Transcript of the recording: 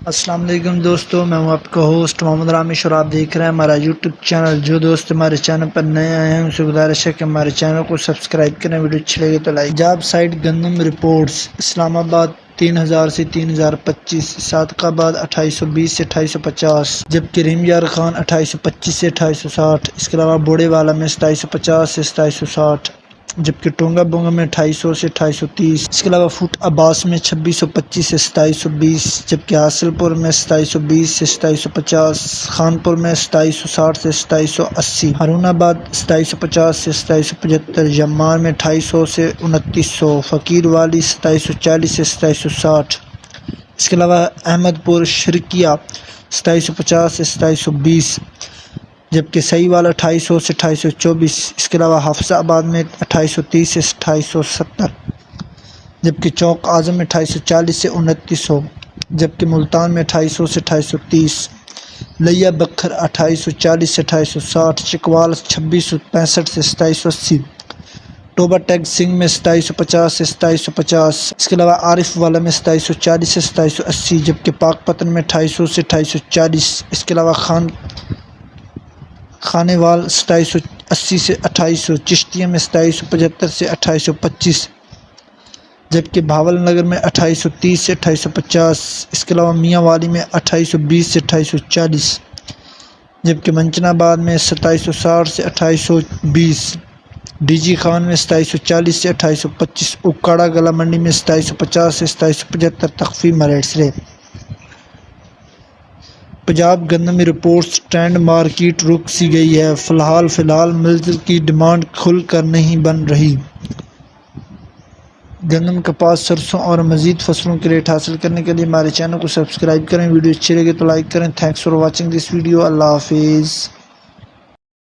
السلام علیکم دوستو، میں ہوں آپ کا ہوسٹ محمد رامیش اور آپ دیکھ رہے ہیں ہمارا یوٹیوب چینل۔ جو دوست ہمارے چینل پر نئے آئے ہیں ان سے گزارش ہے کہ ہمارے چینل کو سبسکرائب کریں، ویڈیو اچھی لگے تو لائک۔ پنجاب سائٹ گندم رپورٹس: اسلام آباد 3000 سے 3025، صادق آباد 2820 سے 2850، جبکہ رحیم یار خان 2825 سے 2860، اس کے علاوہ بوڑے والا میں 2750 سے 2760، جبکہ ٹونگا بونگا میں 2800 سے 2830، اس کے علاوہ فوٹ عباس میں 2625 سے 2720، جبکہ حاصل پور میں 2720 سے 2750، خانپور میں 2760 سے 2780، ہارون آباد 2750 سے 2775، جمار میں 2800 سے 2900، فقیر والی 2740 سے 2760، اس کے علاوہ احمد پور شرکیہ 2750 سے 2720، جبکہ صحیح والا 2800 سے 2824، اس کے علاوہ حفصہ آباد میں 2830 سے 2870، جبکہ چوک اعظم میں 2840 سے 2900، جبکہ ملتان میں 2800 سے 2830، لیا بکھر 2840 سے 2860، چکوال 2665 سے 2780، ٹوبہ ٹیگ سنگھ میں 2750 سے 2750، اس کے علاوہ عارف والا میں 2740 سے 2780، جبکہ پاک پتن میں 2800 سے 2840، اس کے علاوہ خانے وال 2780 سے 2800، چشتیہ میں 2775 سے 2825، جبکہ بھاول نگر میں 2830 سے 2850، اس کے علاوہ میاں والی میں 2820 سے 2840، جبکہ منچن آباد میں 2760 سے 2820، ڈی جی خان میں 2740 سے 2825، اکاڑا گلا منڈی میں 2750 سے 2775، تخفیف ریٹس رہے۔ پنجاب گندم رپورٹس: ٹرینڈ مارکیٹ رک سی گئی ہے، فی الحال ملز کی ڈیمانڈ کھل کر نہیں بن رہی۔ گندم، کپاس، سرسوں اور مزید فصلوں کے ریٹ حاصل کرنے کے لیے ہمارے چینل کو سبسکرائب کریں، ویڈیو اچھی لگے تو لائک کریں۔ Thanks for watching this video. اللہ حافظ۔